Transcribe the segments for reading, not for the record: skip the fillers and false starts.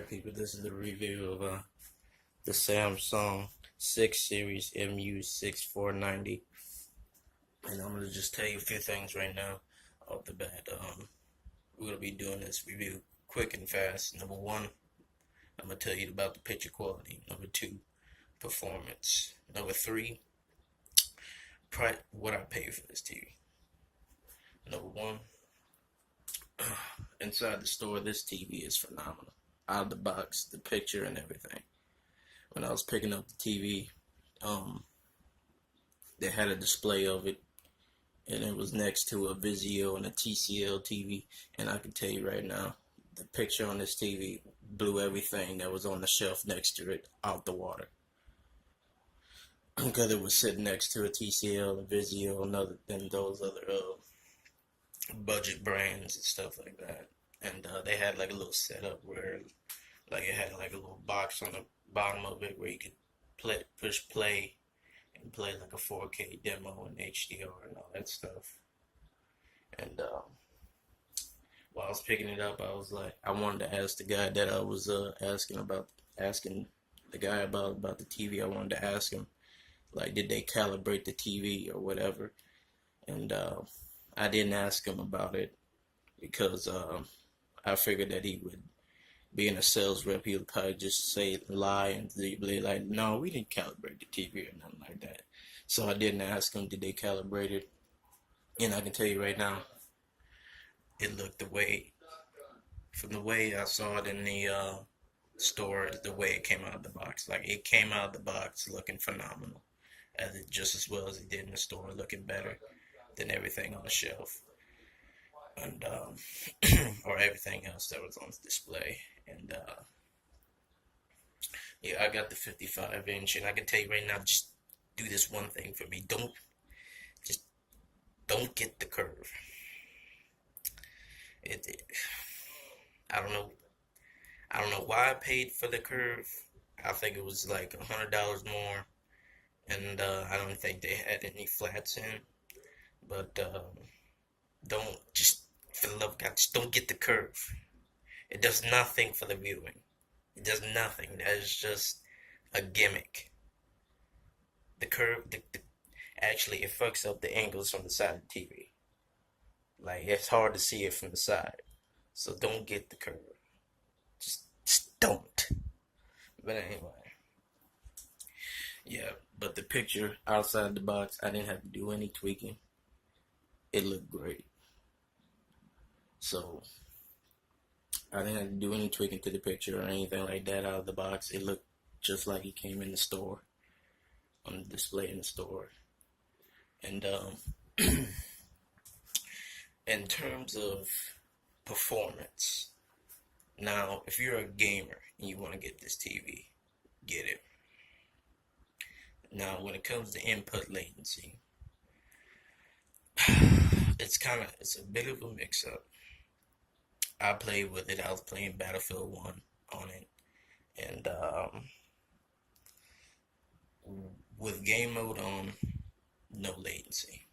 Alright people, this is the review of the Samsung 6 series MU6490, and I'm going to just tell you a few things right now off the bat. We're going to be doing this review quick and fast. Number one, I'm going to tell you about the picture quality. Number two, performance. Number three, what I paid for this TV. Number one, inside the store, this TV is phenomenal. Out of the box, the picture and everything. When I was picking up the TV, they had a display of it, and it was next to a Vizio and a TCL TV, and I can tell you right now, the picture on this TV blew everything that was on the shelf next to it out the water. Because it was sitting next to a TCL, a Vizio, and those other budget brands and stuff like that. And they had like a little setup where like it had like a little box on the bottom of it where you could push play and play like a 4K demo and HDR and all that stuff. And while I was picking it up, I was like, I wanted to ask the guy that I was asking the guy about the TV. I wanted to ask him, like, did they calibrate the TV or whatever? And I didn't ask him about it because I figured that he would, being a sales rep, he would probably just lie and be like, no, we didn't calibrate the TV or nothing like that. So I didn't ask him, did they calibrate it? And I can tell you right now, it looked from the way I saw it in the store, the way it came out of the box. Like, it came out of the box looking phenomenal, just as well as it did in the store, looking better than everything on the shelf. And or everything else that was on display. And yeah, I got the 55-inch, and I can tell you right now, just do this one thing for me. Don't get the curve. I don't know why I paid for the curve. I think it was like $100 more, and I don't think they had any flats in. But for the love of God, just don't get the curve. It does nothing for the viewing. It does nothing. That is just a gimmick. The curve, actually, it fucks up the angles from the side of the TV. Like, it's hard to see it from the side. So don't get the curve. Just don't. But anyway. Yeah, but the picture outside the box, I didn't have to do any tweaking. It looked great. So I didn't have to do any tweaking to the picture or anything like that out of the box. It looked just like it came in the store, on the display in the store. And in terms of performance, now if you're a gamer and you want to get this TV, get it. Now when it comes to input latency, it's a bit of a mix-up. I played with it. I was playing Battlefield 1 on it, and with game mode on, no latency,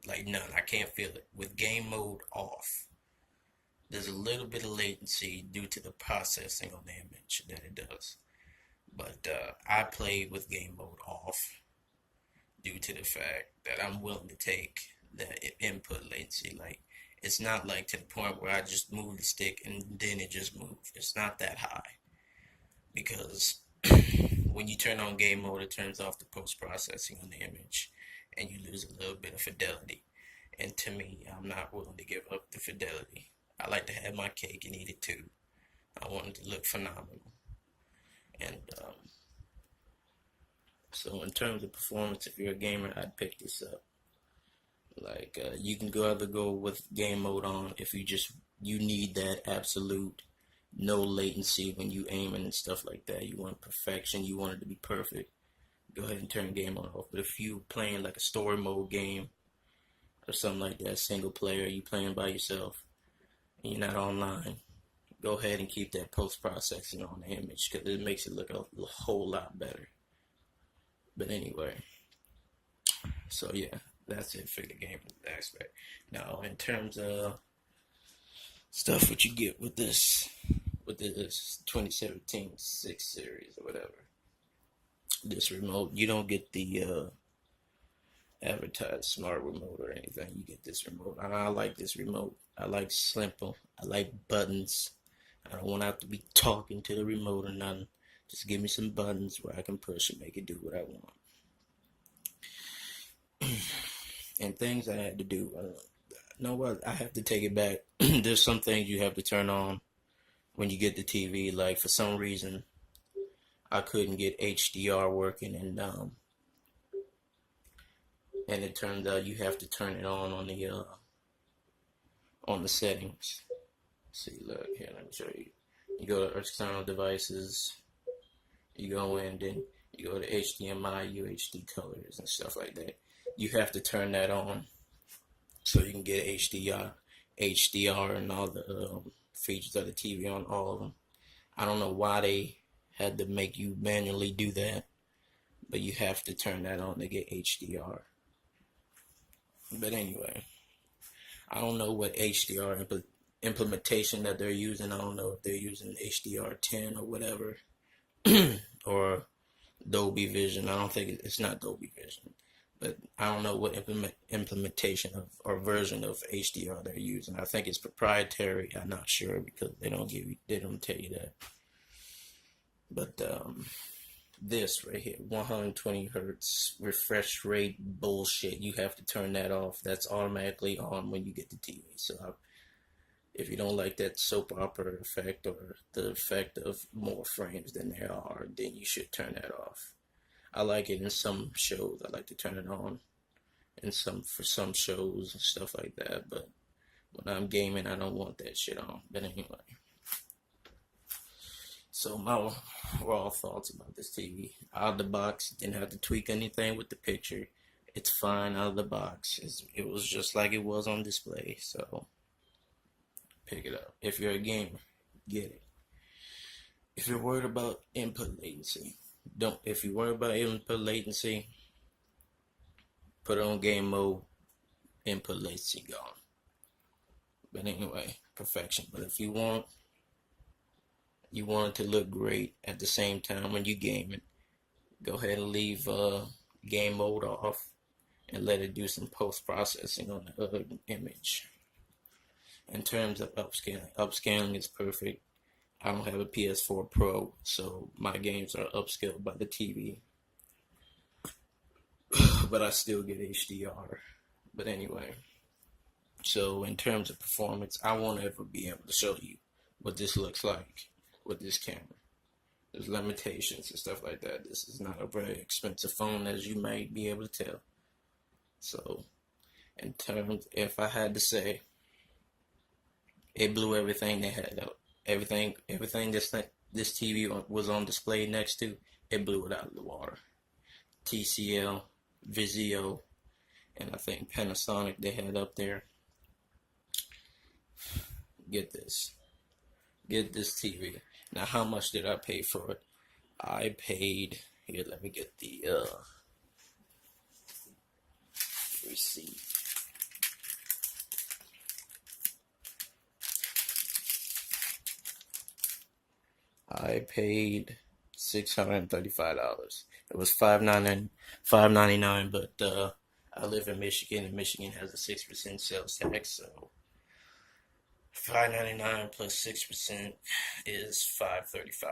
like none. I can't feel it. With game mode off, there's a little bit of latency due to the processing on the image that it does. But I played with game mode off due to the fact that I'm willing to take that input latency. Like, it's not like to the point where I just move the stick and then it just moves. It's not that high, because when you turn on game mode, it turns off the post-processing on the image and you lose a little bit of fidelity. And to me, I'm not willing to give up the fidelity. I like to have my cake and eat it too. I want it to look phenomenal. And so in terms of performance, if you're a gamer, I'd pick this up. Like, you can either go with game mode on if you need that absolute no latency when you aiming and stuff like that. You want perfection, you want it to be perfect, go ahead and turn game mode off. But if you playing like a story mode game or something like that, single player, you playing by yourself and you're not online, go ahead and keep that post-processing on the image, because it makes it look a whole lot better. But anyway, so yeah, that's it for the game aspect. Now, in terms of stuff what you get with this with this 2017 6 series or whatever. This remote, you don't get the advertised smart remote or anything. You get this remote. I like this remote. I like simple. I like buttons. I don't want to have to be talking to the remote or nothing. Just give me some buttons where I can push and make it do what I want. And things I had to do. No, what? I have to take it back. There's some things you have to turn on when you get the TV. Like for some reason, I couldn't get HDR working, and it turns out you have to turn it on the settings. See, look here. Let me show you. You go to external devices. You go in, then you go to HDMI, UHD colors, and stuff like that. You have to turn that on so you can get HDR, and all the features of the TV on all of them. I don't know why they had to make you manually do that, but you have to turn that on to get HDR. But anyway, I don't know what HDR implementation that they're using. I don't know if they're using HDR10 or whatever, or Dolby Vision. I don't think it's not Dolby Vision, but I don't know what implementation of or version of HDR they're using. I think it's proprietary. I'm not sure because they don't tell you that. But this right here, 120 hertz refresh rate bullshit. You have to turn that off. That's automatically on when you get the TV. So if you don't like that soap opera effect or the effect of more frames than there are, then you should turn that off. I like it in some shows. I like to turn it on for some shows and stuff like that. But when I'm gaming, I don't want that shit on. But anyway. So my raw thoughts about this TV. Out of the box, didn't have to tweak anything with the picture. It's fine out of the box. It was just like it was on display. So pick it up. If you're a gamer, get it. If you're worried about input latency, don't. If you're worried about input latency, put it on game mode. Input latency gone. But anyway, perfection. But if you want it to look great at the same time when you game it, go ahead and leave game mode off and let it do some post-processing on the image. In terms of upscaling is perfect. I don't have a PS4 Pro, so my games are upscaled by the TV. But I still get HDR. But anyway, so in terms of performance, I won't ever be able to show you what this looks like with this camera. There's limitations and stuff like that. This is not a very expensive phone, as you might be able to tell. So, in terms, if I had to say, it blew everything they had out. Everything this TV was on display next to, it blew it out of the water. TCL, Vizio, and I think Panasonic they had up there. Get this TV. Now, how much did I pay for it? I paid, here, let me get the receipt. I paid $635. It was $5.99, but I live in Michigan, and Michigan has a 6% sales tax, so $5.99 plus 6% is $5.35.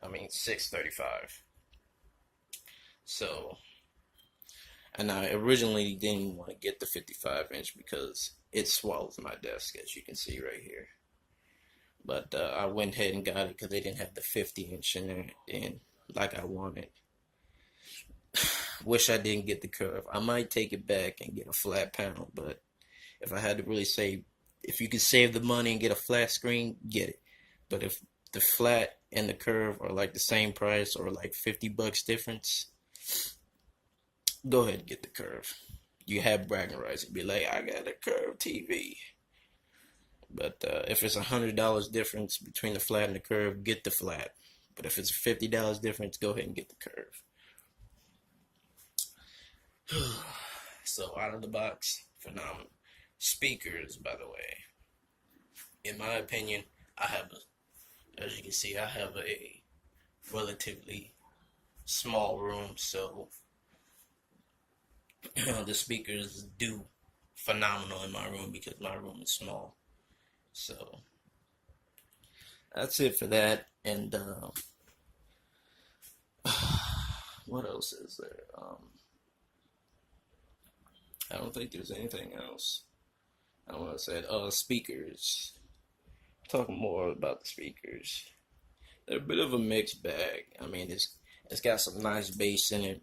I mean $6.35. So, and I originally didn't want to get the 55-inch because it swallows my desk, as you can see right here. But I went ahead and got it because they didn't have the 50-inch in there, and like I wanted. Wish I didn't get the curve. I might take it back and get a flat panel, but if I had to really save, if you could save the money and get a flat screen, get it. But if the flat and the curve are like the same price or like $50 difference, go ahead and get the curve. You have bragging rights and be like, I got a curved TV. But if it's $100 difference between the flat and the curve, get the flat. But if it's $50 difference, go ahead and get the curve. So out of the box, phenomenal. Speakers, by the way, in my opinion, I have as you can see, I have a relatively small room, so the speakers do phenomenal in my room because my room is small. So that's it for that. And what else is there? I don't think there's anything else. I want to say speakers. Talking more about the speakers. They're a bit of a mixed bag. I mean, it's got some nice bass in it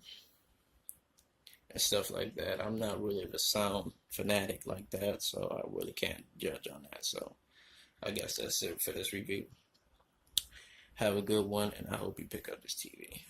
and stuff like that. I'm not really a sound fanatic like that, so I really can't judge on that. So I guess that's it for this review. Have a good one, and I hope you pick up this TV.